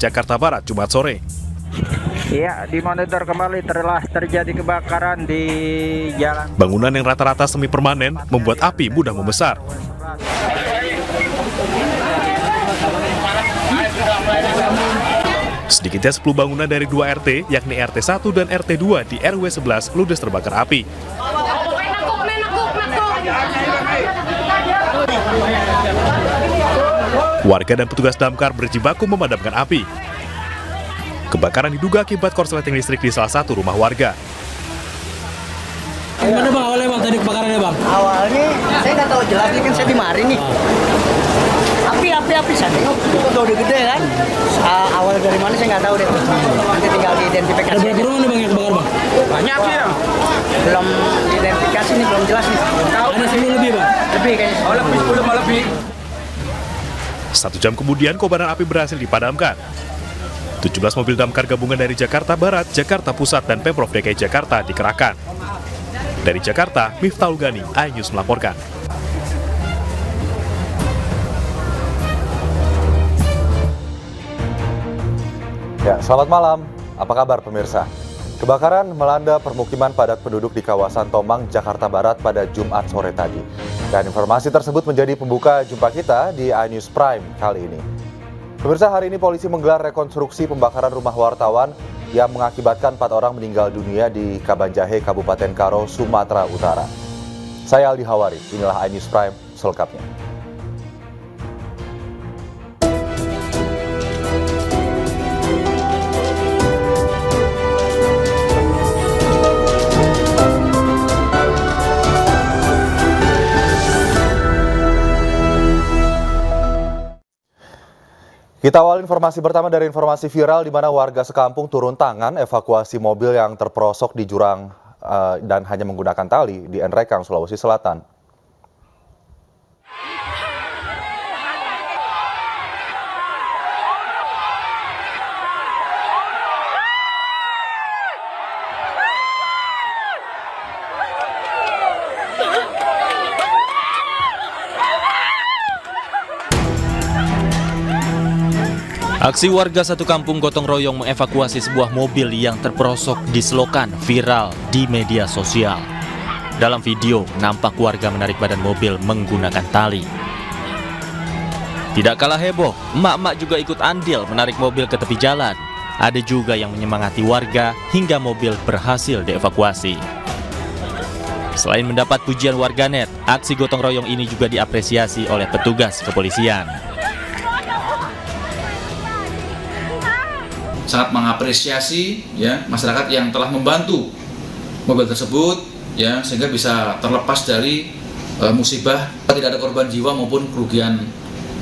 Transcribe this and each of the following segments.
Jakarta Barat, Jumat sore. Iya, dimonitor kembali telah terjadi kebakaran di jalan. Bangunan yang rata-rata semi permanen membuat api mudah membesar. Sedikitnya 10 bangunan dari 2 RT, yakni RT 1 dan RT 2 di RW 11 ludes terbakar api. Warga dan petugas damkar berjibaku memadamkan api. Kebakaran diduga akibat korsleting listrik di salah satu rumah warga. Gimana bang awalnya bang tadi kebakarannya bang? Awalnya saya nggak tahu jelas, ini kan saya di mari nih. Api saya tengok udah gede kan. Awal dari mana saya nggak tahu deh. Nanti tinggal diidentifikasi. Ada berapa rumah nih bang yang kebakar bang? Banyak sih ya. Belum diidentifikasi nih, belum jelas nih. Ada 10 lebih bang? Lebih kayaknya. Oh, lebih 10 malah lebih. 1 jam kemudian kobaran api berhasil dipadamkan. 17 mobil damkar gabungan dari Jakarta Barat, Jakarta Pusat, dan Pemprov DKI Jakarta dikerahkan. Dari Jakarta, Miftahul Gani, iNews melaporkan. Ya, selamat malam. Apa kabar pemirsa? Kebakaran melanda permukiman padat penduduk di kawasan Tomang, Jakarta Barat pada Jumat sore tadi. Dan informasi tersebut menjadi pembuka jumpa kita di iNews Prime kali ini. Pemirsa, hari ini polisi menggelar rekonstruksi pembakaran rumah wartawan yang mengakibatkan 4 orang meninggal dunia di Kabanjahe, Kabupaten Karo, Sumatera Utara. Saya Aldi Hawari, inilah iNews Prime selengkapnya. Kita awal informasi pertama dari informasi viral di mana warga sekampung turun tangan evakuasi mobil yang terperosok di jurang dan hanya menggunakan tali di Nrekang, Sulawesi Selatan. Aksi warga satu kampung gotong royong mengevakuasi sebuah mobil yang terperosok di selokan viral di media sosial. Dalam video, nampak warga menarik badan mobil menggunakan tali. Tidak kalah heboh, emak-emak juga ikut andil menarik mobil ke tepi jalan. Ada juga yang menyemangati warga hingga mobil berhasil dievakuasi. Selain mendapat pujian warganet, aksi gotong royong ini juga diapresiasi oleh petugas kepolisian. Sangat mengapresiasi ya masyarakat yang telah membantu mobil tersebut ya sehingga bisa terlepas dari musibah, tidak ada korban jiwa maupun kerugian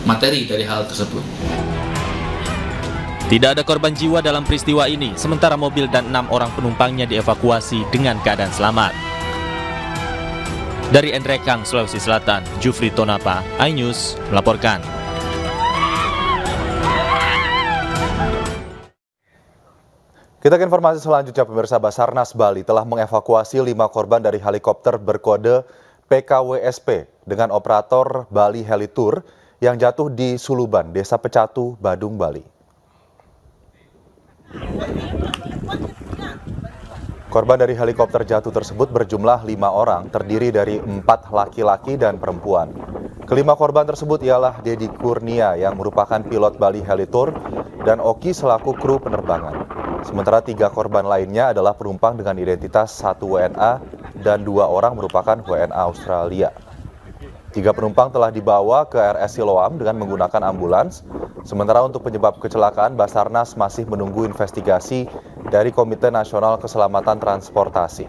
materi dari hal tersebut. Tidak ada korban jiwa dalam peristiwa ini, sementara mobil dan 6 orang penumpangnya dievakuasi dengan keadaan selamat. Dari Nrekang, Sulawesi Selatan, Jufri Tonapa, iNews melaporkan. Kita ke informasi selanjutnya, pemirsa. Basarnas Bali telah mengevakuasi 5 korban dari helikopter berkode PKWSP dengan operator Bali Helitour yang jatuh di Suluban, Desa Pecatu, Badung, Bali. Korban dari helikopter jatuh tersebut berjumlah 5 orang, terdiri dari 4 laki-laki dan perempuan. Kelima korban tersebut ialah Dedi Kurnia yang merupakan pilot Bali Helitour dan Oki selaku kru penerbangan. Sementara 3 korban lainnya adalah penumpang dengan identitas 1 WNA dan 2 orang merupakan WNA Australia. 3 penumpang telah dibawa ke RS Siloam dengan menggunakan ambulans. Sementara untuk penyebab kecelakaan, Basarnas masih menunggu investigasi dari Komite Nasional Keselamatan Transportasi.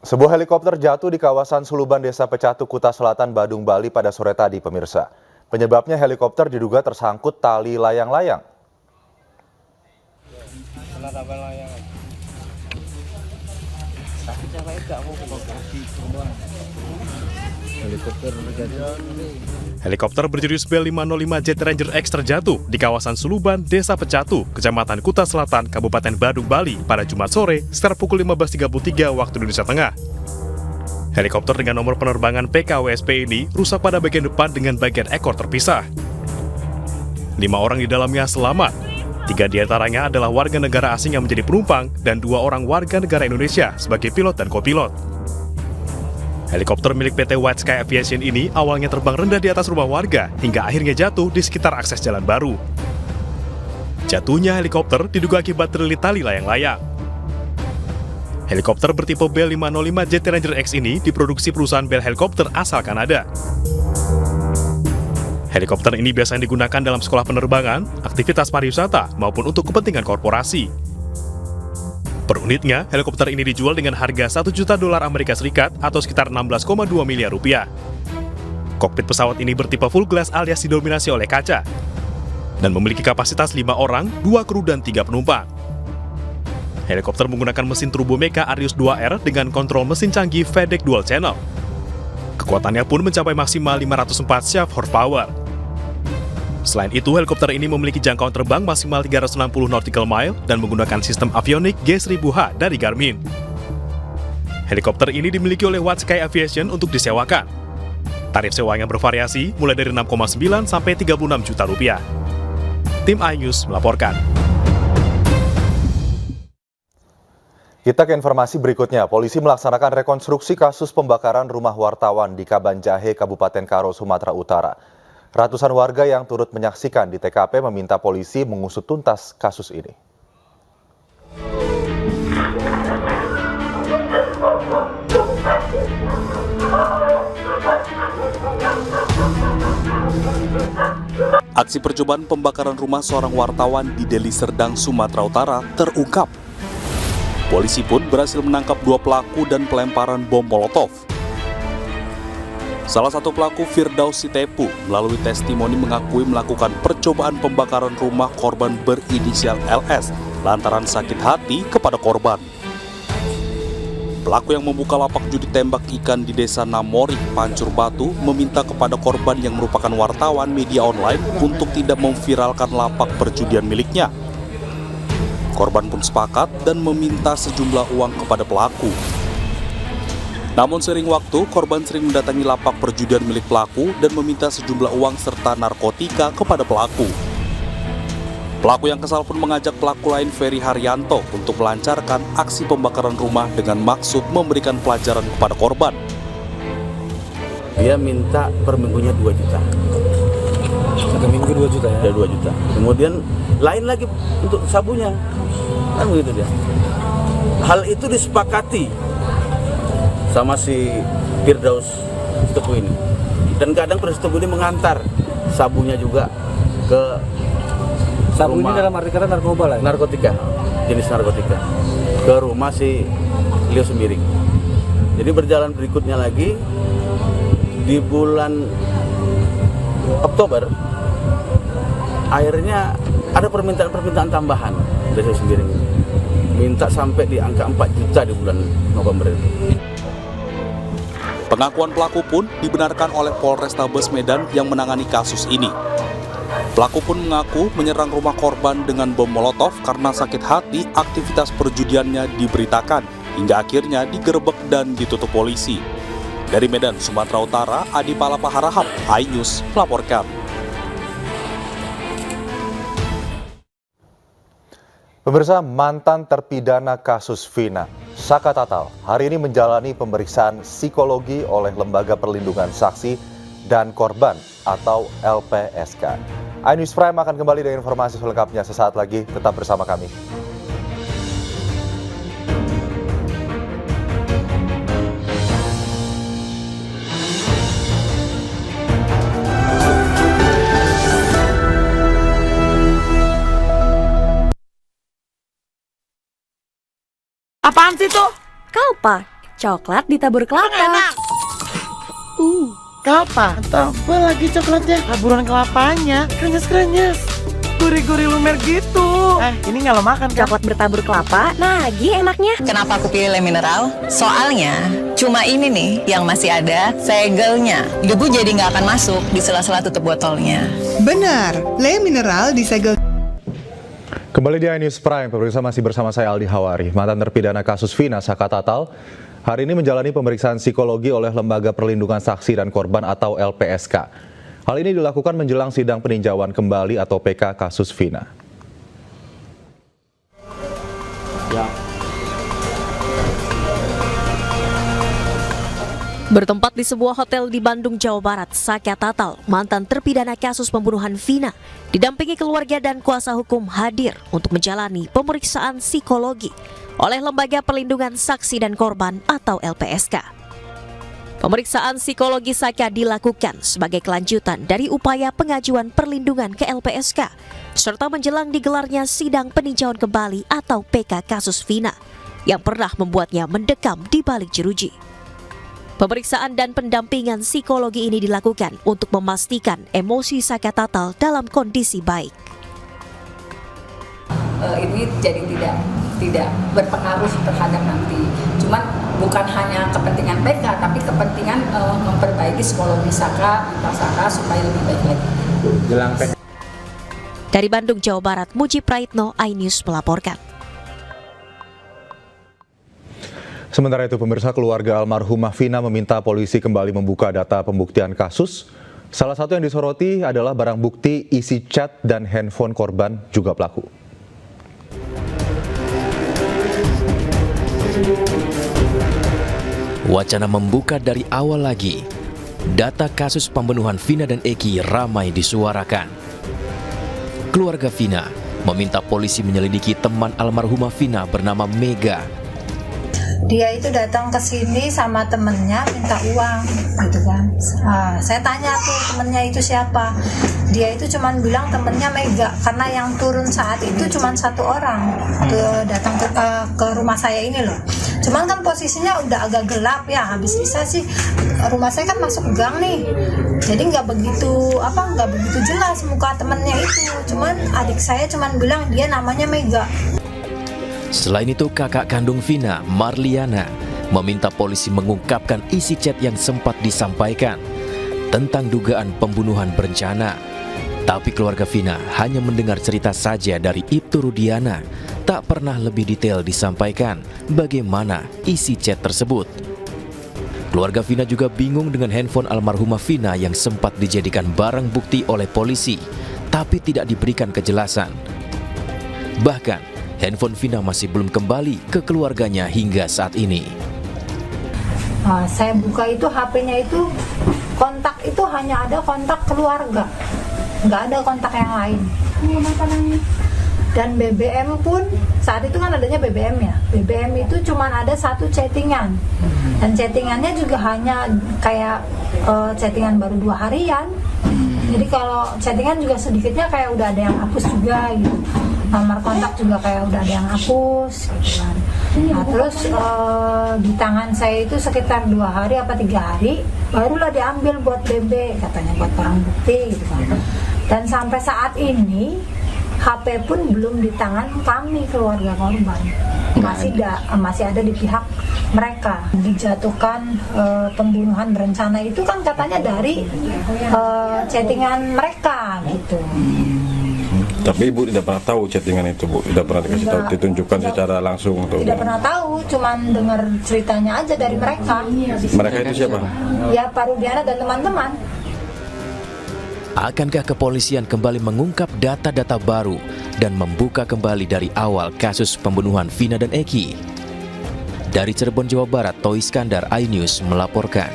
Sebuah helikopter jatuh di kawasan Suluban, Desa Pecatu, Kuta Selatan, Badung, Bali pada sore tadi, pemirsa. Penyebabnya helikopter diduga tersangkut tali layang-layang. Helikopter berjenis Bell-505 Jet Ranger X terjatuh di kawasan Suluban, Desa Pecatu, Kecamatan Kuta Selatan, Kabupaten Badung, Bali pada Jumat sore sekitar pukul 15.33 waktu Indonesia Tengah. Helikopter dengan nomor penerbangan PKWSP ini rusak pada bagian depan dengan bagian ekor terpisah. 5 orang di dalamnya selamat. 3 diantaranya adalah warga negara asing yang menjadi penumpang dan 2 orang warga negara Indonesia sebagai pilot dan kopilot. Helikopter milik PT White Sky Aviation ini awalnya terbang rendah di atas rumah warga hingga akhirnya jatuh di sekitar akses jalan baru. Jatuhnya helikopter diduga akibat terlilit tali layang-layang. Helikopter bertipe Bell-505 Jet Ranger X ini diproduksi perusahaan Bell Helicopter asal Kanada. Helikopter ini biasanya digunakan dalam sekolah penerbangan, aktivitas pariwisata, maupun untuk kepentingan korporasi. Per unitnya, helikopter ini dijual dengan harga $1 juta Amerika Serikat atau sekitar 16,2 miliar rupiah. Kokpit pesawat ini bertipe full glass alias didominasi oleh kaca dan memiliki kapasitas 5 orang, 2 kru dan 3 penumpang. Helikopter menggunakan mesin Turbomeca Arius 2R dengan kontrol mesin canggih VDEC Dual Channel. Kekuatannya pun mencapai maksimal 504 shaft horsepower. Selain itu, helikopter ini memiliki jangkauan terbang maksimal 360 nautical mile dan menggunakan sistem avionik G1000H dari Garmin. Helikopter ini dimiliki oleh White Sky Aviation untuk disewakan. Tarif sewanya bervariasi mulai dari 6,9 sampai 36 juta rupiah. Tim iNews melaporkan. Kita ke informasi berikutnya. Polisi melaksanakan rekonstruksi kasus pembakaran rumah wartawan di Kabanjahe, Kabupaten Karo, Sumatera Utara. Ratusan warga yang turut menyaksikan di TKP meminta polisi mengusut tuntas kasus ini. Aksi percobaan pembakaran rumah seorang wartawan di Deli Serdang, Sumatera Utara terungkap. Polisi pun berhasil menangkap 2 pelaku dan pelemparan bom Molotov. Salah satu pelaku, Firdaus Sitepu, melalui testimoni mengakui melakukan percobaan pembakaran rumah korban berinisial LS lantaran sakit hati kepada korban. Pelaku yang membuka lapak judi tembak ikan di Desa Namori, Pancur Batu, meminta kepada korban yang merupakan wartawan media online untuk tidak memviralkan lapak perjudian miliknya. Korban pun sepakat dan meminta sejumlah uang kepada pelaku. Namun seiring waktu, korban sering mendatangi lapak perjudian milik pelaku dan meminta sejumlah uang serta narkotika kepada pelaku. Pelaku yang kesal pun mengajak pelaku lain, Ferry Haryanto, untuk melancarkan aksi pembakaran rumah dengan maksud memberikan pelajaran kepada korban. Dia minta per minggunya 2 juta. Satu minggu 2 juta ya? 2 juta. Kemudian lain lagi untuk sabunya. Kan begitu dia. Hal itu disepakati sama si Firdaus Sitepu ini. Dan kadang Firdaus Sitepu ini mengantar sabunya juga ke Sabu ini rumah. dalam arti kata narkoba lah ya? Narkotika, jenis narkotika, ke rumah si Leo Semiring. Jadi berjalan berikutnya lagi di bulan Oktober, akhirnya ada permintaan tambahan dari Leo Semiring ini. Minta sampai di angka 4 juta di bulan November itu. Pengakuan pelaku pun dibenarkan oleh Polrestabes Medan yang menangani kasus ini. Pelaku pun mengaku menyerang rumah korban dengan bom Molotov karena sakit hati aktivitas perjudiannya diberitakan hingga akhirnya digerebek dan ditutup polisi. Dari Medan, Sumatera Utara, Adi Palapa Harahap, iNews melaporkan. Pemirsa, mantan terpidana kasus Vina, Saka Tatal, hari ini menjalani pemeriksaan psikologi oleh Lembaga Perlindungan Saksi dan Korban atau LPSK. iNews Prime akan kembali dengan informasi selengkapnya sesaat lagi. Tetap bersama kami. Apaan sih tuh? Kalpa, coklat ditabur kelapa. Kelapa? Tebel lagi coklatnya, taburan kelapanya, krenyes-krenyes. Gurih-gurih lumer gitu. Ini nggak lo makan kan? Coklat bertabur kelapa, lagi enaknya. Kenapa aku pilih Le Mineral? Soalnya cuma ini nih yang masih ada segelnya. Debu jadi nggak akan masuk di sela-sela tutup botolnya. Benar, Le Mineral disegel. Kembali di iNews Prime, pemirsa masih bersama saya Aldi Hawari. Mantan terpidana kasus Vina Saka Tatal hari ini menjalani pemeriksaan psikologi oleh Lembaga Perlindungan Saksi dan Korban atau LPSK. Hal ini dilakukan menjelang sidang peninjauan kembali atau PK kasus Vina. Bertempat di sebuah hotel di Bandung, Jawa Barat, Saka Tatal, mantan terpidana kasus pembunuhan Vina, didampingi keluarga dan kuasa hukum hadir untuk menjalani pemeriksaan psikologi oleh Lembaga Perlindungan Saksi dan Korban atau LPSK. Pemeriksaan psikologi Saka dilakukan sebagai kelanjutan dari upaya pengajuan perlindungan ke LPSK, serta menjelang digelarnya sidang peninjauan kembali atau PK kasus Vina, yang pernah membuatnya mendekam di balik jeruji. Pemeriksaan dan pendampingan psikologi ini dilakukan untuk memastikan emosi Saka Tatal dalam kondisi baik. Ini jadi tidak berpengaruh terhadap nanti. Cuman bukan hanya kepentingan PK, tapi kepentingan memperbaiki psikologi Saka supaya lebih baik lagi. Dari Bandung, Jawa Barat, Muji Praitno, iNews melaporkan. Sementara itu, pemirsa, keluarga almarhumah Vina meminta polisi kembali membuka data pembuktian kasus. Salah satu yang disoroti adalah barang bukti isi chat dan handphone korban juga pelaku. Wacana membuka dari awal lagi. Data kasus pembunuhan Vina dan Eki ramai disuarakan. Keluarga Vina meminta polisi menyelidiki teman almarhumah Vina bernama Mega. Dia itu datang ke sini sama temennya minta uang gitu kan. Saya tanya tuh temennya itu siapa. Dia itu cuman bilang temennya Mega, karena yang turun saat itu cuman satu orang datang ke rumah saya ini loh. Cuman kan posisinya udah agak gelap ya, habis isa sih rumah saya kan masuk gang nih, jadi nggak begitu jelas muka temennya itu. Cuman adik saya cuman bilang dia namanya Mega. Selain itu, kakak kandung Vina, Marliana, meminta polisi mengungkapkan isi chat yang sempat disampaikan tentang dugaan pembunuhan berencana. Tapi keluarga Vina hanya mendengar cerita saja dari Ibtu Rudiana, tak pernah lebih detail disampaikan bagaimana isi chat tersebut. Keluarga Vina juga bingung dengan handphone almarhumah Vina yang sempat dijadikan barang bukti oleh polisi, tapi tidak diberikan kejelasan. Bahkan, handphone Vina masih belum kembali ke keluarganya hingga saat ini. Saya buka itu HP-nya itu, kontak itu hanya ada kontak keluarga, nggak ada kontak yang lain. Dan BBM pun saat itu kan adanya BBM ya. BBM itu cuma ada satu chattingan, dan chattingannya juga hanya kayak chattingan baru 2 harian. Jadi kalau chattingan juga sedikitnya kayak udah ada yang hapus juga gitu. Nomor kontak juga kayak udah ada yang hapus gitu kan. Nah terus di tangan saya itu sekitar 2 hari apa 3 hari barulah diambil buat BB, katanya buat barang bukti gitu kan. Dan sampai saat ini HP pun belum di tangan kami keluarga korban, masih ada di pihak mereka. Dijatuhkan pembunuhan berencana itu kan katanya dari chattingan mereka gitu. Tapi Ibu tidak pernah tahu chattingan itu, Bu? Tidak pernah dikasih tahu, ditunjukkan secara langsung? Tidak pernah tahu, cuman dengar ceritanya aja dari mereka. Mereka itu siapa? Ya Pak Rudiana dan teman-teman. Akankah kepolisian kembali mengungkap data-data baru dan membuka kembali dari awal kasus pembunuhan Vina dan Eki? Dari Cirebon, Jawa Barat, Toi Iskandar, iNews melaporkan.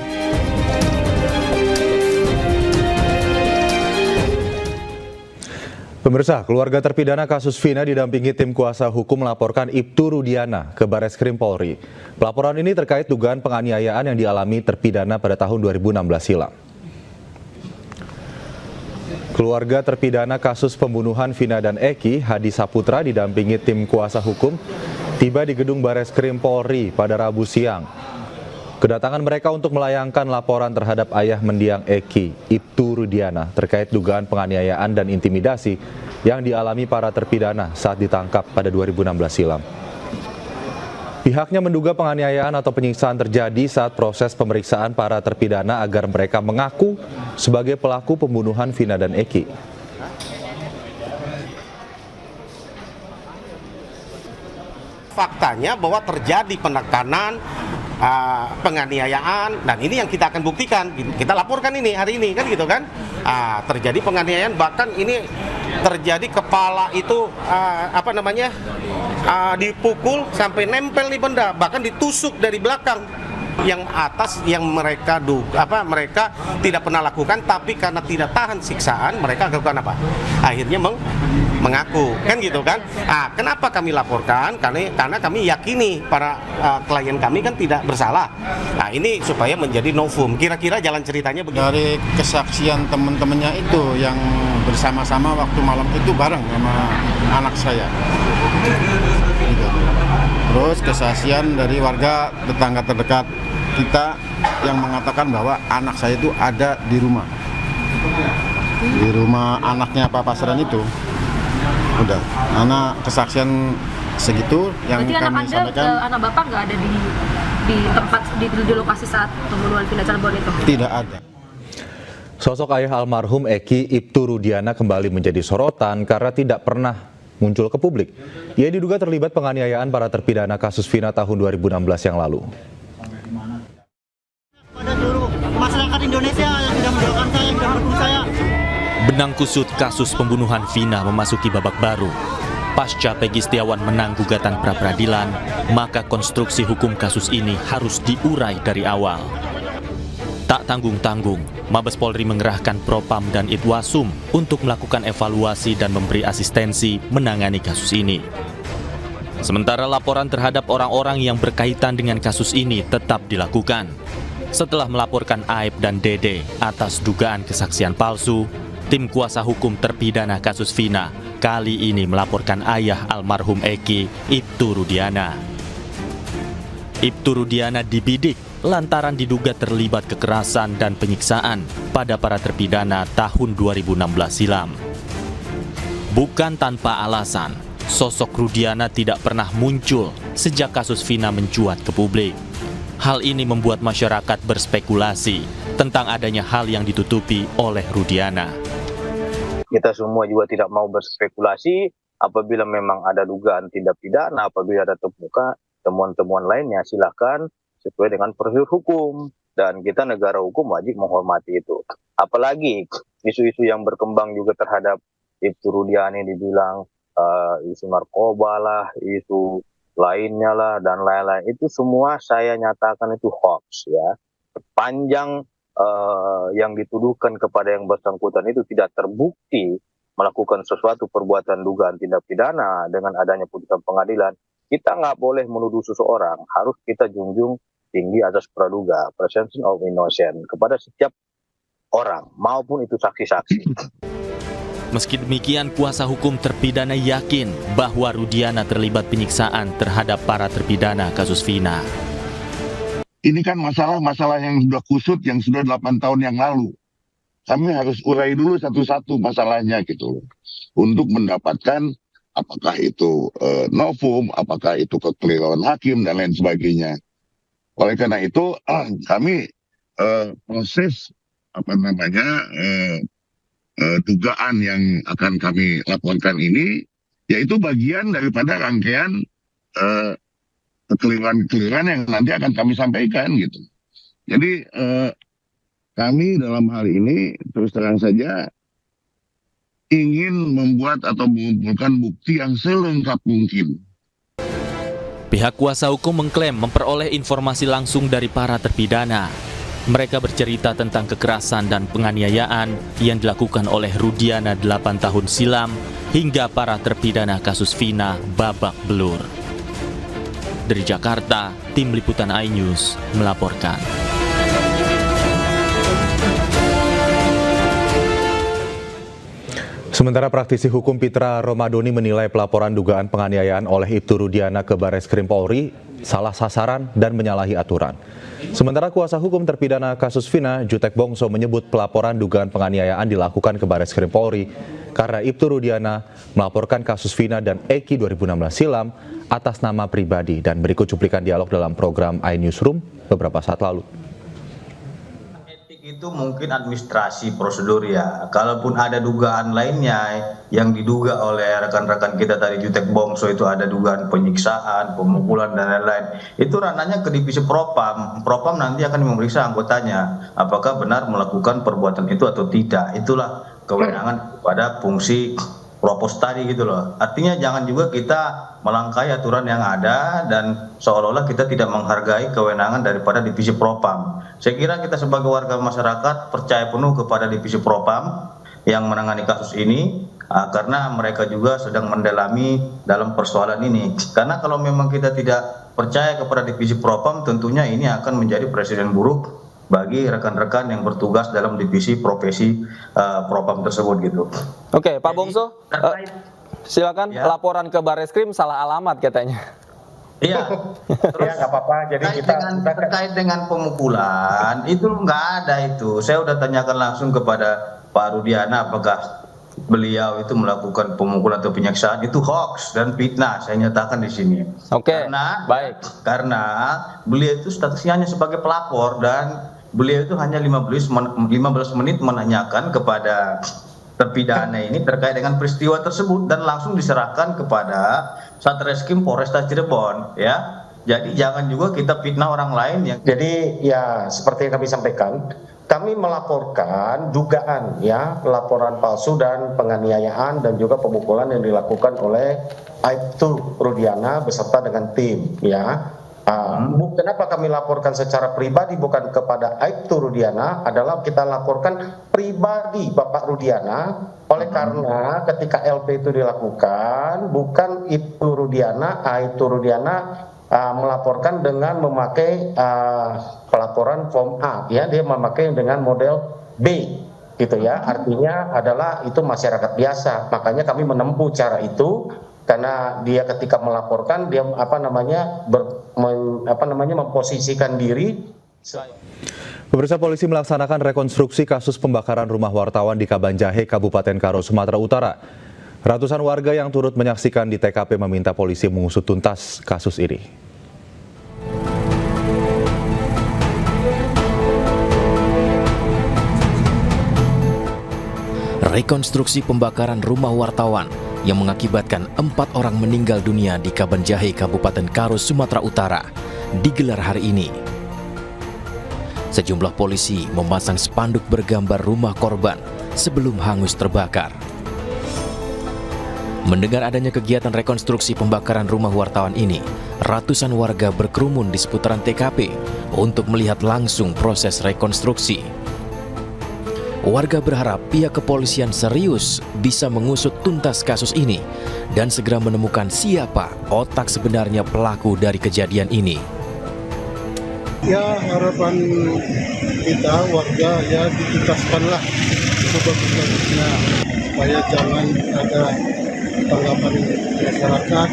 Pemirsa, keluarga terpidana kasus Vina didampingi tim kuasa hukum melaporkan Ibtu Rudiana ke Bareskrim Polri. Pelaporan ini terkait dugaan penganiayaan yang dialami terpidana pada tahun 2016 silam. Keluarga terpidana kasus pembunuhan Vina dan Eki, Hadi Saputra, didampingi tim kuasa hukum, tiba di gedung Bareskrim Polri pada Rabu siang. Kedatangan mereka untuk melayangkan laporan terhadap ayah mendiang Eki, Ibtu Rudiana, terkait dugaan penganiayaan dan intimidasi yang dialami para terpidana saat ditangkap pada 2016 silam. Pihaknya menduga penganiayaan atau penyiksaan terjadi saat proses pemeriksaan para terpidana agar mereka mengaku sebagai pelaku pembunuhan Vina dan Eki. Faktanya bahwa terjadi penekanan, penganiayaan, dan ini yang kita akan buktikan. Kita laporkan ini hari ini kan gitu kan. Terjadi penganiayaan, bahkan ini terjadi kepala itu dipukul sampai nempel di benda, bahkan ditusuk dari belakang. Yang atas yang mereka mereka tidak pernah lakukan, tapi karena tidak tahan siksaan mereka lakukan apa? Akhirnya mengaku, kan gitu kan? Kenapa kami laporkan? Karena kami yakini para klien kami kan tidak bersalah. Ini supaya menjadi novum. Kira-kira jalan ceritanya begini. Dari kesaksian teman-temannya itu yang bersama-sama waktu malam itu bareng sama anak saya. Gitu. Terus kesaksian dari warga tetangga terdekat kita yang mengatakan bahwa anak saya itu ada di rumah anaknya Pak Pasran itu. Udah, anak kesaksian segitu yang kami sampaikan. Anak bapak nggak ada di tempat di lokasi saat pembunuhan Vina Cirebon itu? Tidak ada. Sosok ayah almarhum Eki, Ibtu Rudiana, kembali menjadi sorotan karena tidak pernah muncul ke publik. Ia diduga terlibat penganiayaan para terpidana kasus Vina tahun 2016 yang lalu. Pada seluruh masyarakat Indonesia yang sudah mendoakan saya, yang sudah mendukung saya. Benang kusut kasus pembunuhan Vina memasuki babak baru. Pasca Peggy Setiawan menang gugatan pra-peradilan, maka konstruksi hukum kasus ini harus diurai dari awal. Tak tanggung-tanggung, Mabes Polri mengerahkan Propam dan Itwasum untuk melakukan evaluasi dan memberi asistensi menangani kasus ini. Sementara laporan terhadap orang-orang yang berkaitan dengan kasus ini tetap dilakukan. Setelah melaporkan Aib dan Dede atas dugaan kesaksian palsu, tim kuasa hukum terpidana kasus Vina kali ini melaporkan ayah almarhum Eki, Ibtu Rudiana. Ibtu Rudiana dibidik lantaran diduga terlibat kekerasan dan penyiksaan pada para terpidana tahun 2016 silam. Bukan tanpa alasan, sosok Rudiana tidak pernah muncul sejak kasus Vina mencuat ke publik. Hal ini membuat masyarakat berspekulasi tentang adanya hal yang ditutupi oleh Rudiana. Kita semua juga tidak mau berspekulasi. Apabila memang ada dugaan tindak pidana, apabila ada temuan-temuan lainnya, silakan sesuai dengan prosedur hukum. Dan kita negara hukum wajib menghormati itu. Apalagi isu-isu yang berkembang juga terhadap Ibtu Rudiana dibilang isu narkoba lah, isu lainnya lah, dan lain-lain. Itu semua saya nyatakan itu hoax ya. Sepanjang yang dituduhkan kepada yang bersangkutan itu tidak terbukti melakukan sesuatu perbuatan dugaan tindak pidana dengan adanya putusan pengadilan, kita nggak boleh menuduh seseorang. Harus kita junjung tinggi atas praduga, presumption of innocence, kepada setiap orang maupun itu saksi-saksi. Meski demikian, kuasa hukum terpidana yakin bahwa Rudiana terlibat penyiksaan terhadap para terpidana kasus Vina. Ini kan masalah-masalah yang sudah kusut, yang sudah 8 tahun yang lalu. Kami harus urai dulu satu-satu masalahnya gitu loh. Untuk mendapatkan apakah itu novum, apakah itu kekeliruan hakim, dan lain sebagainya. Oleh karena itu, kami proses dugaan yang akan kami laporkan ini, yaitu bagian daripada rangkaian kekeliruan-kekeliruan yang nanti akan kami sampaikan gitu. Jadi kami dalam hal ini terus terang saja ingin membuat atau mengumpulkan bukti yang selengkap mungkin. Pihak kuasa hukum mengklaim memperoleh informasi langsung dari para terpidana. Mereka bercerita tentang kekerasan dan penganiayaan yang dilakukan oleh Rudiana 8 tahun silam hingga para terpidana kasus Vina babak belur. Dari Jakarta, tim liputan iNews melaporkan. Sementara praktisi hukum Pitra Romadoni menilai pelaporan dugaan penganiayaan oleh Ibtu Rudiana ke Barreskrim Polri salah sasaran dan menyalahi aturan. Sementara kuasa hukum terpidana kasus Vina, Jutek Bongso, menyebut pelaporan dugaan penganiayaan dilakukan ke Barreskrim Polri karena Ibtu Rudiana melaporkan kasus Vina dan Eki 2016 silam atas nama pribadi. Dan berikut cuplikan dialog dalam program iNewsroom beberapa saat lalu. Itu mungkin administrasi prosedur ya. Kalaupun ada dugaan lainnya yang diduga oleh rekan-rekan kita tadi Jutek Bongso, itu ada dugaan penyiksaan, pemukulan dan lain-lain, itu ranahnya ke divisi Propam. Propam nanti akan memeriksa anggotanya apakah benar melakukan perbuatan itu atau tidak. Itulah kewenangan pada fungsi propos tadi gitu loh. Artinya jangan juga kita melangkahi aturan yang ada dan seolah-olah kita tidak menghargai kewenangan daripada divisi Propam. Saya kira kita sebagai warga masyarakat percaya penuh kepada divisi Propam yang menangani kasus ini karena mereka juga sedang mendalami dalam persoalan ini. Karena kalau memang kita tidak percaya kepada divisi Propam, tentunya ini akan menjadi presiden buruk bagi rekan-rekan yang bertugas dalam divisi profesi Propam tersebut gitu. Oke, Pak Bongso, silakan. Ya. Laporan ke Barreskrim salah alamat katanya. Iya, terus nggak apa-apa. Jadi terkait dengan pemukulan itu nggak ada itu. Saya udah tanyakan langsung kepada Pak Rudiana apakah beliau itu melakukan pemukulan atau penyiksaan. Itu hoax dan fitnah. Saya nyatakan di sini. Oke. Karena beliau itu statusnya hanya sebagai pelapor dan beliau itu hanya 15 menit menanyakan kepada terpidana ini terkait dengan peristiwa tersebut dan langsung diserahkan kepada Satreskrim Polresta Cirebon ya. Jadi jangan juga kita fitnah orang lain yang. Jadi ya seperti yang kami sampaikan, kami melaporkan dugaan ya laporan palsu dan penganiayaan dan juga pemukulan yang dilakukan oleh Ibtu Rudiana beserta dengan tim ya. Kenapa kami laporkan secara pribadi bukan kepada Ibtu Rudiana adalah kita laporkan pribadi Bapak Rudiana oleh karena ketika LP itu dilakukan bukan Ibtu Rudiana, Ibtu Rudiana melaporkan dengan memakai pelaporan form A ya, dia memakai dengan model B gitu ya, artinya adalah itu masyarakat biasa, makanya kami menempuh cara itu. Karena dia ketika melaporkan dia memposisikan diri. Pemirsa, polisi melaksanakan rekonstruksi kasus pembakaran rumah wartawan di Kabanjahe, Kabupaten Karo, Sumatera Utara. Ratusan warga yang turut menyaksikan di TKP meminta polisi mengusut tuntas kasus ini. Rekonstruksi pembakaran rumah wartawan yang mengakibatkan 4 orang meninggal dunia di Kabanjahe, Kabupaten Karo, Sumatera Utara, digelar hari ini. Sejumlah polisi memasang spanduk bergambar rumah korban sebelum hangus terbakar. Mendengar adanya kegiatan rekonstruksi pembakaran rumah wartawan ini, ratusan warga berkerumun di seputaran TKP untuk melihat langsung proses rekonstruksi. Warga berharap pihak kepolisian serius bisa mengusut tuntas kasus ini dan segera menemukan siapa otak sebenarnya pelaku dari kejadian ini. Ya, harapan kita warga ya dituntaskanlah sebagus-bagusnya supaya jangan ada tanggapan masyarakat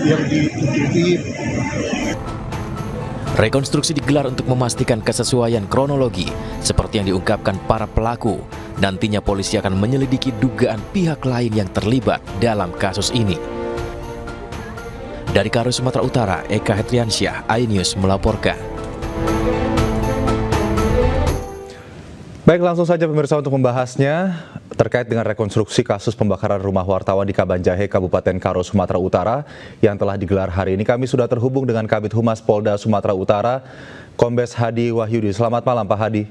yang ditutupi. Rekonstruksi digelar untuk memastikan kesesuaian kronologi seperti yang diungkapkan para pelaku. Nantinya polisi akan menyelidiki dugaan pihak lain yang terlibat dalam kasus ini. Dari Karo, Sumatera Utara, Eka Hetriansyah, iNews melaporkan. Baik, langsung saja pemirsa untuk membahasnya terkait dengan rekonstruksi kasus pembakaran rumah wartawan di Kabanjahe, Kabupaten Karo, Sumatera Utara yang telah digelar hari ini. Kami sudah terhubung dengan Kabid Humas Polda Sumatera Utara, Kombes Hadi Wahyudi. Selamat malam, Pak Hadi.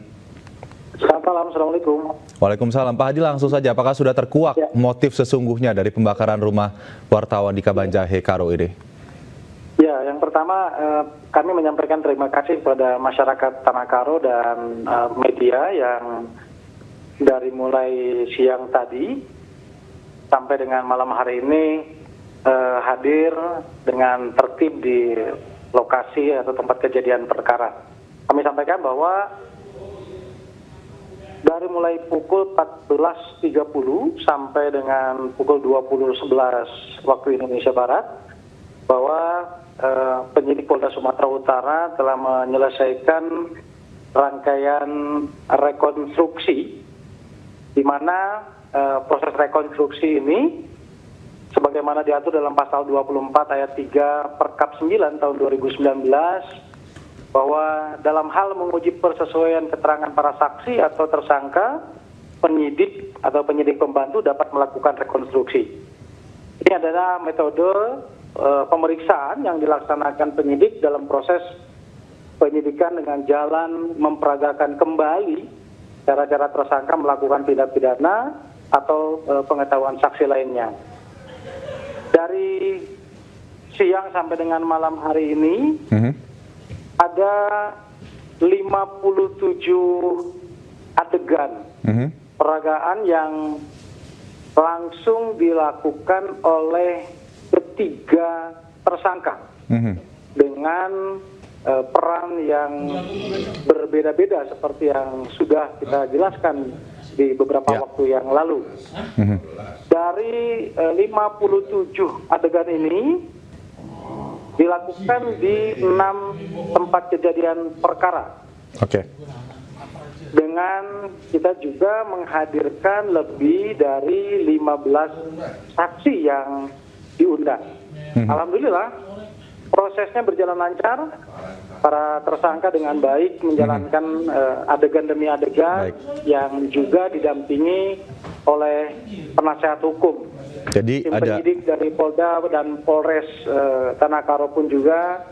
Selamat malam, Assalamualaikum. Waalaikumsalam. Pak Hadi, langsung saja, apakah sudah terkuak motif sesungguhnya dari pembakaran rumah wartawan di Kabanjahe, Karo ini? Ya, yang pertama kami menyampaikan terima kasih kepada masyarakat Tanah Karo dan media yang dari mulai siang tadi sampai dengan malam hari ini hadir dengan tertib di lokasi atau tempat kejadian perkara. Kami sampaikan bahwa dari mulai pukul 14.30 sampai dengan pukul 20.11 waktu Indonesia Barat, bahwa penyidik Polda Sumatera Utara telah menyelesaikan rangkaian rekonstruksi, di mana proses rekonstruksi ini sebagaimana diatur dalam pasal 24 ayat 3 Perkap 9 tahun 2019, bahwa dalam hal menguji persesuaian keterangan para saksi atau tersangka, penyidik atau penyidik pembantu dapat melakukan rekonstruksi. Ini adalah metode pemeriksaan yang dilaksanakan penyidik dalam proses penyidikan dengan jalan memperagakan kembali cara-cara tersangka melakukan tindak pidana atau pengetahuan saksi lainnya. Dari siang sampai dengan malam hari ini, ada 57 adegan peragaan yang langsung dilakukan oleh ketiga tersangka dengan peran yang berbeda-beda seperti yang sudah kita jelaskan di beberapa waktu yang lalu. Dari 57 adegan ini dilakukan di 6 tempat kejadian perkara. Dengan kita juga menghadirkan lebih dari 15 saksi yang diundang. Alhamdulillah prosesnya berjalan lancar. Para tersangka dengan baik menjalankan adegan demi adegan yang juga didampingi oleh penasihat hukum. Jadi tim penyidik dari Polda dan Polres Tanah Karo pun juga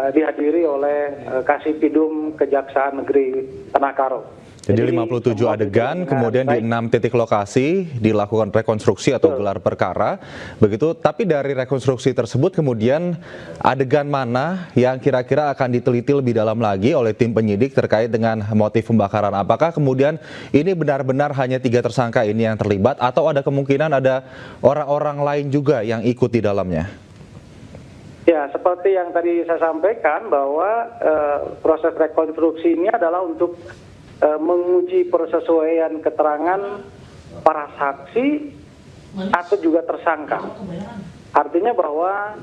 dihadiri oleh Kasipidum Kejaksaan Negeri Tanah Karo. Jadi 57 adegan, kemudian di 6 titik lokasi dilakukan rekonstruksi atau gelar perkara, begitu. Tapi dari rekonstruksi tersebut kemudian adegan mana yang kira-kira akan diteliti lebih dalam lagi oleh tim penyidik terkait dengan motif pembakaran? Apakah kemudian ini benar-benar hanya 3 tersangka ini yang terlibat atau ada kemungkinan ada orang-orang lain juga yang ikut di dalamnya? Ya, seperti yang tadi saya sampaikan bahwa proses rekonstruksi ini adalah untuk menguji persesuaian keterangan para saksi atau juga tersangka. Artinya bahwa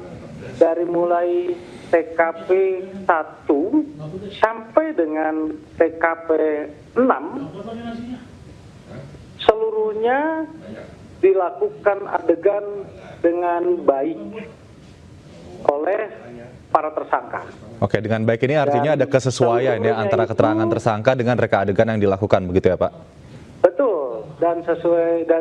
dari mulai TKP 1 sampai dengan TKP 6 seluruhnya dilakukan adegan dengan baik oleh para tersangka. Oke, dengan baik ini artinya ada kesesuaian ya antara keterangan tersangka dengan reka adegan yang dilakukan, begitu ya Pak? Betul, dan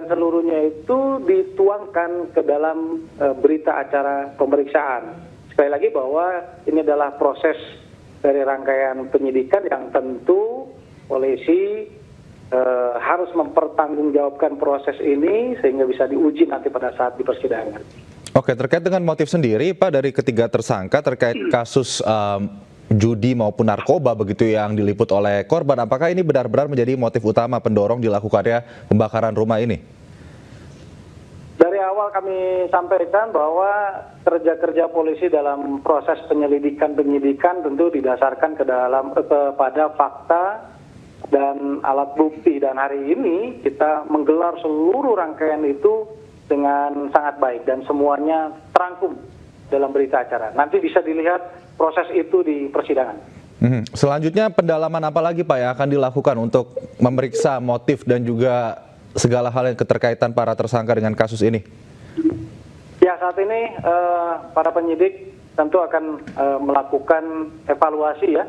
seluruhnya itu dituangkan ke dalam berita acara pemeriksaan. Sekali lagi bahwa ini adalah proses dari rangkaian penyidikan yang tentu polisi harus mempertanggungjawabkan proses ini sehingga bisa diuji nanti pada saat di persidangan. Oke, terkait dengan motif sendiri, Pak, dari ketiga tersangka terkait kasus judi maupun narkoba begitu yang diliput oleh korban, apakah ini benar-benar menjadi motif utama pendorong dilakukannya pembakaran rumah ini? Dari awal kami sampaikan bahwa kerja-kerja polisi dalam proses penyidikan tentu didasarkan kepada fakta dan alat bukti, dan hari ini kita menggelar seluruh rangkaian itu dengan sangat baik dan semuanya terangkum dalam berita acara. Nanti bisa dilihat proses itu di persidangan. Selanjutnya pendalaman apa lagi Pak yang akan dilakukan untuk memeriksa motif dan juga segala hal yang keterkaitan para tersangka dengan kasus ini? Ya, saat ini para penyidik tentu akan melakukan evaluasi ya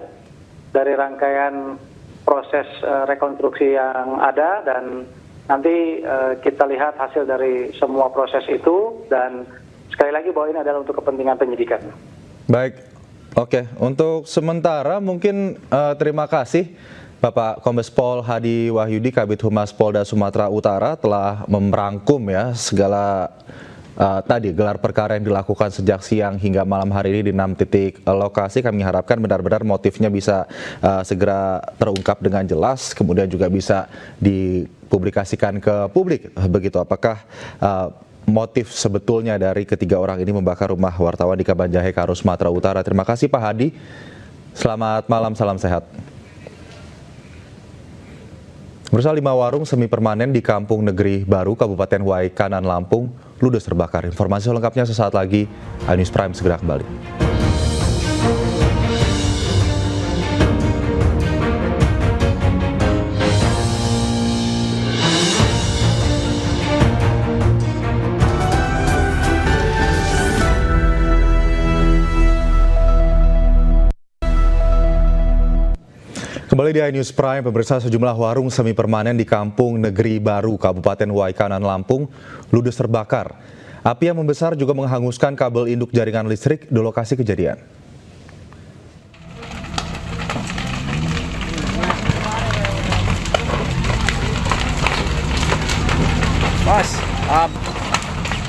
dari rangkaian proses rekonstruksi yang ada, dan nanti kita lihat hasil dari semua proses itu, dan sekali lagi bahwa ini adalah untuk kepentingan penyidikan. Baik, oke. Untuk sementara mungkin terima kasih Bapak Kombes Pol Hadi Wahyudi, Kabid Humas Polda Sumatera Utara telah merangkum ya segala tadi gelar perkara yang dilakukan sejak siang hingga malam hari ini di 6 titik lokasi. Kami harapkan benar-benar motifnya bisa segera terungkap dengan jelas, kemudian juga bisa dipublikasikan ke publik. Begitu, apakah motif sebetulnya dari ketiga orang ini membakar rumah wartawan di Kabanjahe, Karo, Sumatera Utara. Terima kasih Pak Hadi. Selamat malam, salam sehat. Pemirsa, 5 warung semi permanen di Kampung Negeri Baru, Kabupaten Waikanan, Lampung, ludes terbakar. Informasi lengkapnya sesaat lagi. iNews Prime segera kembali. Kembali di iNews Prime, pemirsa, sejumlah warung semi permanen di Kampung Negeri Baru, Kabupaten Waikanan, Lampung, ludes terbakar. Api yang membesar juga menghanguskan kabel induk jaringan listrik di lokasi kejadian.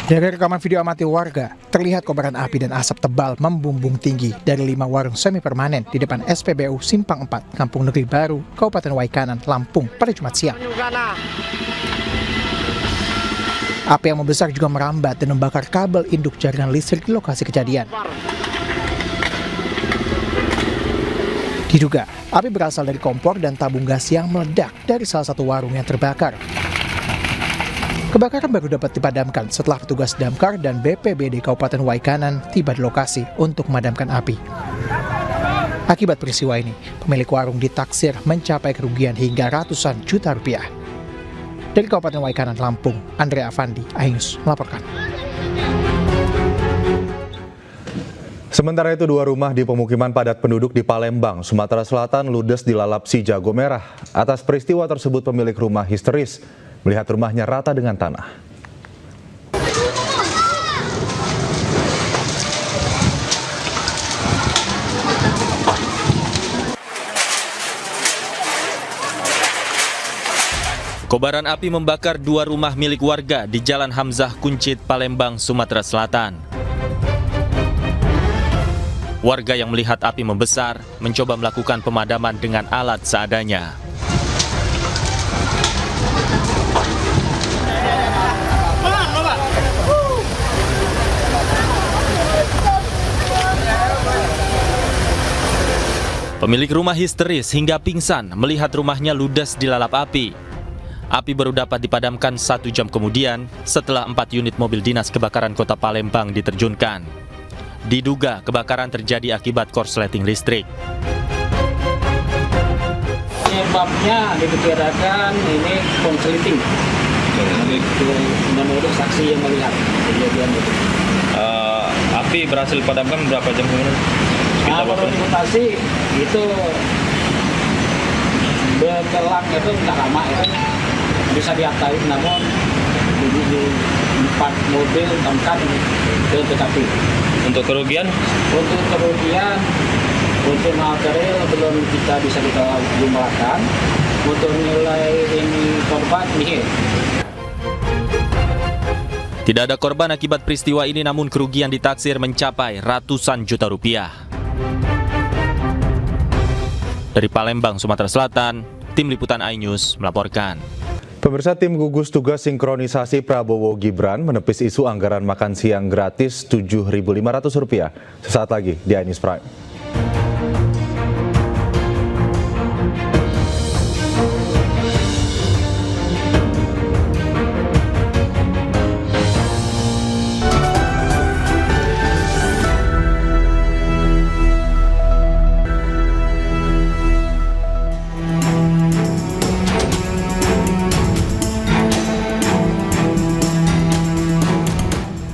Dari rekaman video amatir warga, terlihat kobaran api dan asap tebal membumbung tinggi dari 5 warung semi permanen di depan SPBU Simpang 4, Kampung Negeri Baru, Kabupaten Waikanan, Lampung pada Jumat siang. Api yang membesar juga merambat dan membakar kabel induk jaringan listrik di lokasi kejadian. Diduga, api berasal dari kompor dan tabung gas yang meledak dari salah satu warung yang terbakar. Kebakaran baru dapat dipadamkan setelah petugas damkar dan BPBD Kabupaten Waikanan tiba di lokasi untuk memadamkan api. Akibat peristiwa ini, pemilik warung ditaksir mencapai kerugian hingga ratusan juta rupiah. Dari Kabupaten Waikanan, Lampung, Andre Avandi, iNews melaporkan. Sementara itu, 2 rumah di pemukiman padat penduduk di Palembang, Sumatera Selatan ludes dilalap si jago merah. Atas peristiwa tersebut, pemilik rumah histeris melihat rumahnya rata dengan tanah. Kobaran api membakar 2 rumah milik warga di Jalan Hamzah Kuncit, Palembang, Sumatera Selatan. Warga yang melihat api membesar mencoba melakukan pemadaman dengan alat seadanya. Pemilik rumah histeris hingga pingsan melihat rumahnya ludes dilalap api. Api baru dapat dipadamkan 1 jam kemudian setelah 4 unit mobil dinas kebakaran Kota Palembang diterjunkan. Diduga kebakaran terjadi akibat korsleting listrik. Penyebabnya diperkirakan ini konsleting. Menurut saksi yang melihat kejadian itu. Api berhasil dipadamkan berapa jam kemudian? Menurut informasi itu berkelang itu tidak lama itu bisa diatai, namun di 4 mobil damkar ke TKP. Untuk kerugian? Untuk kerugian, untuk material belum bisa kita jumlahkan. Untuk nilai ini korban nihil. Tidak ada korban akibat peristiwa ini, namun kerugian ditaksir mencapai ratusan juta rupiah. Dari Palembang, Sumatera Selatan, tim liputan iNews melaporkan. Pemirsa, tim gugus tugas sinkronisasi Prabowo Gibran menepis isu anggaran makan siang gratis Rp7.500. Sesaat lagi di iNews Prime.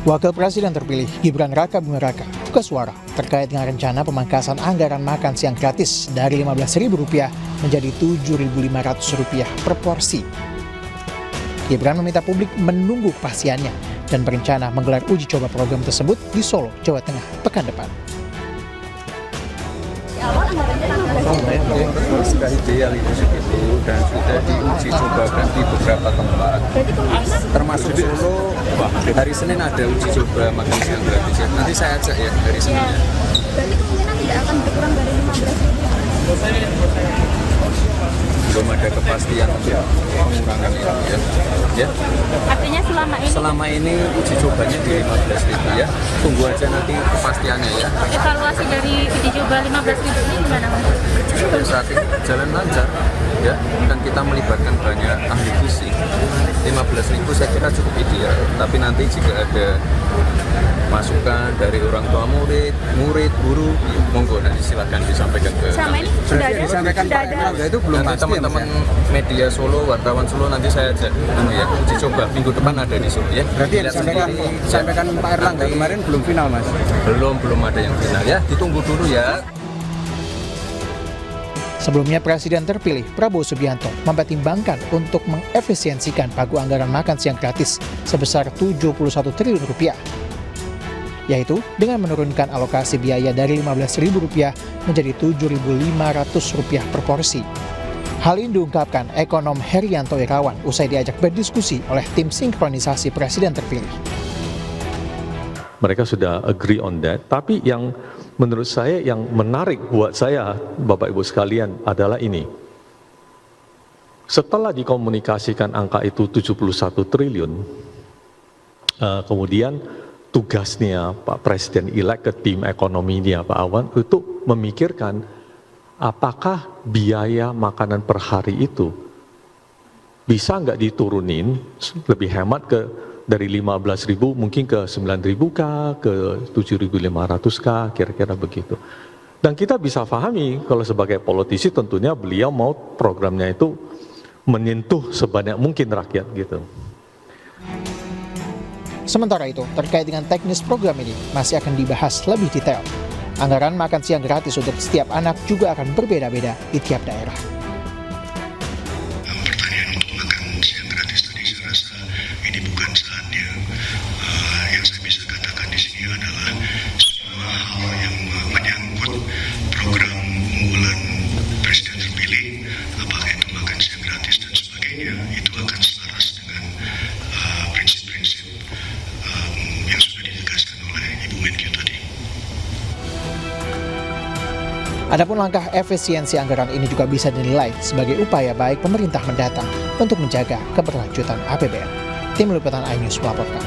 Wakil Presiden terpilih Gibran Raka Buming Raka buka suara terkait dengan rencana pemangkasan anggaran makan siang gratis dari Rp15.000 menjadi Rp7.500 per porsi. Gibran meminta publik menunggu kepastiannya dan berencana menggelar uji coba program tersebut di Solo, Jawa Tengah pekan depan. Sudah ideal itu segitu dan sudah diuji cobakan di beberapa tempat, termasuk Solo. Hari Senin ada uji coba makan siang gratis ya. Nanti saya ajak ya hari Senin. Berarti kemungkinan tidak akan berkurang dari 15.000. belum ada kepastian untuk pengurangan itu ya. Artinya selama ini uji cobanya di 15.000 ya. Tunggu aja nanti kepastiannya ya. evaluasi dari uji coba 15.000 ini gimana Mas? Sampai saat ini jalan lancar ya, dan kita melibatkan banyak ahli gizi. 15.000 saya kira cukup ideal, tapi nanti jika ada masukan dari orang tua murid, guru, monggo nanti silakan disampaikan ke Sama ini sudah ada disampaikan Pak Erlangga itu belum nanti teman-teman media Solo, wartawan Solo nanti saya ajak ya uji coba minggu depan ada di Solo ya. Berarti yang disampaikan Pak Erlangga kemarin belum final Mas? Belum ada yang final ya, ditunggu dulu ya. Sebelumnya Presiden terpilih Prabowo Subianto mempertimbangkan untuk mengefisiensikan pagu anggaran makan siang gratis sebesar 71 triliun rupiah, yaitu dengan menurunkan alokasi biaya dari Rp15.000 menjadi Rp7.500 per porsi. Hal ini diungkapkan ekonom Herianto Irawan usai diajak berdiskusi oleh tim sinkronisasi Presiden terpilih. Mereka sudah agree on that, tapi yang menurut saya yang menarik buat saya, Bapak Ibu sekalian, adalah ini. Setelah dikomunikasikan angka itu 71 triliun, kemudian tugasnya Pak Presiden-elek ke tim ekonominya Pak Awan untuk memikirkan apakah biaya makanan per hari itu bisa nggak diturunin lebih hemat dari 15.000 mungkin ke 9.000 kah, ke 7.500 kah, kira-kira begitu. Dan kita bisa pahami kalau sebagai politisi tentunya beliau mau programnya itu menyentuh sebanyak mungkin rakyat gitu. Sementara itu, terkait dengan teknis program ini masih akan dibahas lebih detail. Anggaran makan siang gratis untuk setiap anak juga akan berbeda-beda di tiap daerah. Adapun langkah efisiensi anggaran ini juga bisa dinilai sebagai upaya baik pemerintah mendatang untuk menjaga keberlanjutan APBN. Tim Liputan iNews melaporkan.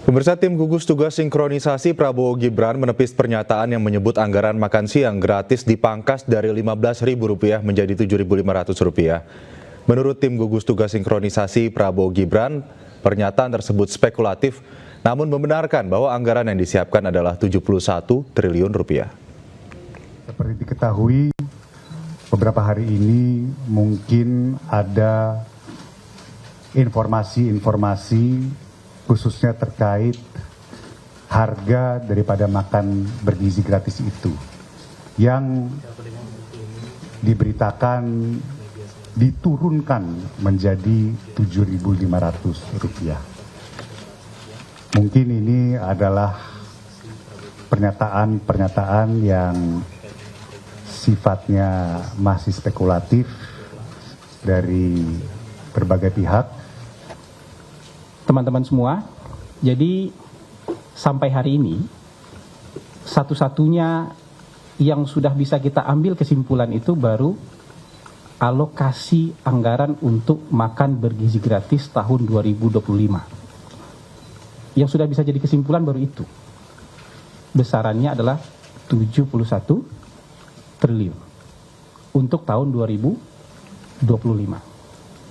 Pemirsa, tim gugus tugas sinkronisasi Prabowo Gibran menepis pernyataan yang menyebut anggaran makan siang gratis dipangkas dari Rp15.000 menjadi Rp7.500. Menurut tim gugus tugas sinkronisasi Prabowo Gibran, pernyataan tersebut spekulatif, namun membenarkan bahwa anggaran yang disiapkan adalah Rp71 triliun. Seperti diketahui, beberapa hari ini mungkin ada informasi-informasi khususnya terkait harga daripada makan bergizi gratis itu yang diberitakan diturunkan menjadi Rp7.500. Mungkin ini adalah pernyataan-pernyataan yang sifatnya masih spekulatif dari berbagai pihak. Teman-teman semua, jadi sampai hari ini satu-satunya yang sudah bisa kita ambil kesimpulan itu baru alokasi anggaran untuk makan bergizi gratis tahun 2025. Yang sudah bisa jadi kesimpulan baru itu. Besarannya adalah 71 triliun untuk tahun 2025.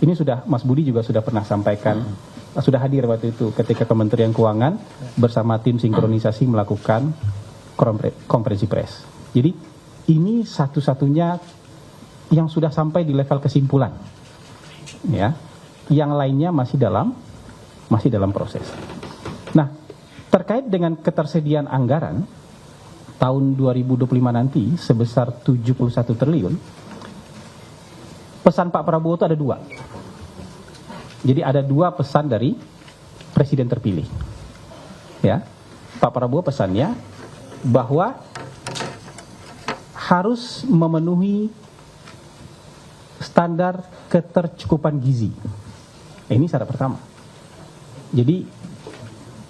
Ini sudah Mas Budi juga sudah pernah sampaikan, sudah hadir waktu itu ketika Kementerian Keuangan bersama tim sinkronisasi melakukan konferensi pers. Jadi ini satu-satunya yang sudah sampai di level kesimpulan. Ya. Yang lainnya masih dalam proses. Nah, terkait dengan ketersediaan anggaran tahun 2025 nanti sebesar 71 triliun, pesan Pak Prabowo itu ada dua. Jadi ada dua pesan dari Presiden terpilih. Ya, Pak Prabowo pesannya bahwa harus memenuhi standar ketercukupan gizi. Ini syarat pertama. Jadi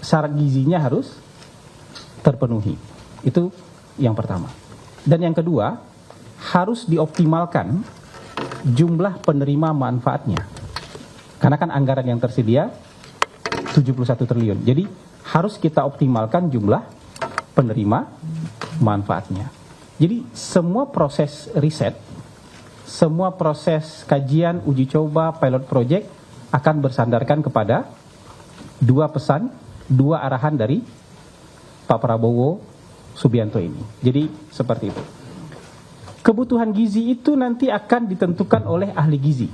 syarat gizinya harus terpenuhi. Itu yang pertama. Dan yang kedua, harus dioptimalkan jumlah penerima manfaatnya. Karena kan anggaran yang tersedia 71 triliun. Jadi harus kita optimalkan jumlah penerima manfaatnya. Jadi semua proses riset, semua proses kajian, uji coba, pilot project akan bersandarkan kepada dua pesan, dua arahan dari Pak Prabowo Subianto ini. Jadi seperti itu. Kebutuhan gizi itu nanti akan ditentukan oleh ahli gizi.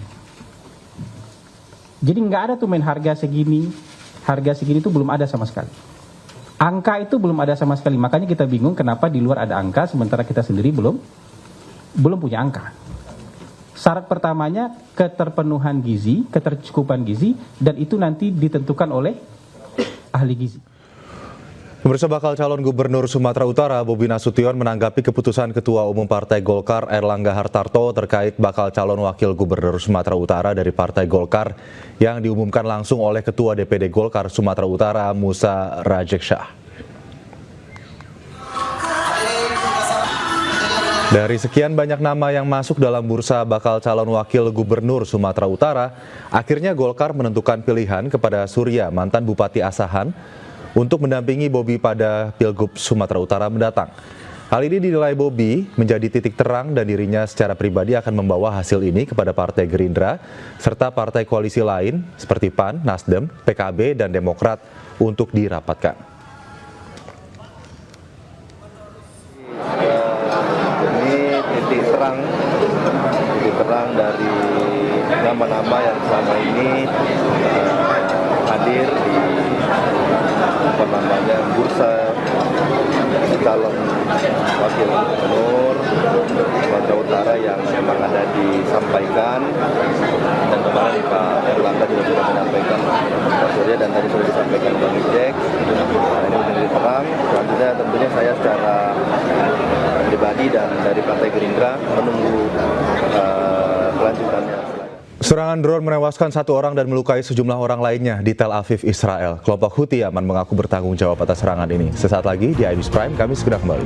Jadi nggak ada tuh main harga segini itu belum ada sama sekali. Angka itu belum ada sama sekali, makanya kita bingung kenapa di luar ada angka sementara kita sendiri belum punya angka. Syarat pertamanya keterpenuhan gizi, ketercukupan gizi, dan itu nanti ditentukan oleh ahli gizi. Pemirsa, bakal calon gubernur Sumatera Utara Bobi Nasution menanggapi keputusan Ketua Umum Partai Golkar Airlangga Hartarto terkait bakal calon wakil gubernur Sumatera Utara dari Partai Golkar yang diumumkan langsung oleh Ketua DPD Golkar Sumatera Utara Musa Rajeksyah. Dari sekian banyak nama yang masuk dalam bursa bakal calon wakil gubernur Sumatera Utara, akhirnya Golkar menentukan pilihan kepada Surya, mantan Bupati Asahan, untuk mendampingi Bobi pada Pilgub Sumatera Utara mendatang. Hal ini dinilai Bobi menjadi titik terang dan dirinya secara pribadi akan membawa hasil ini kepada Partai Gerindra serta partai koalisi lain seperti PAN, Nasdem, PKB, dan Demokrat untuk dirapatkan. Ini titik terang dari nama-nama yang selama ini hadir di bursa calon wakil gubernur Sumatera Utara yang memang ada disampaikan, dan kemarin Pak Airlangga juga sudah menyampaikan Pak Surya dan tadi sudah disampaikan Bang Ijek. Nah, ini menjadi terang. Selanjutnya tentunya saya secara pribadi dan dari Partai Gerindra menunggu kelanjutannya. Serangan drone menewaskan 1 orang dan melukai sejumlah orang lainnya di Tel Aviv, Israel. Kelompok Houthi Yaman mengaku bertanggung jawab atas serangan ini. Sesaat lagi di IBIS Prime, kami segera kembali.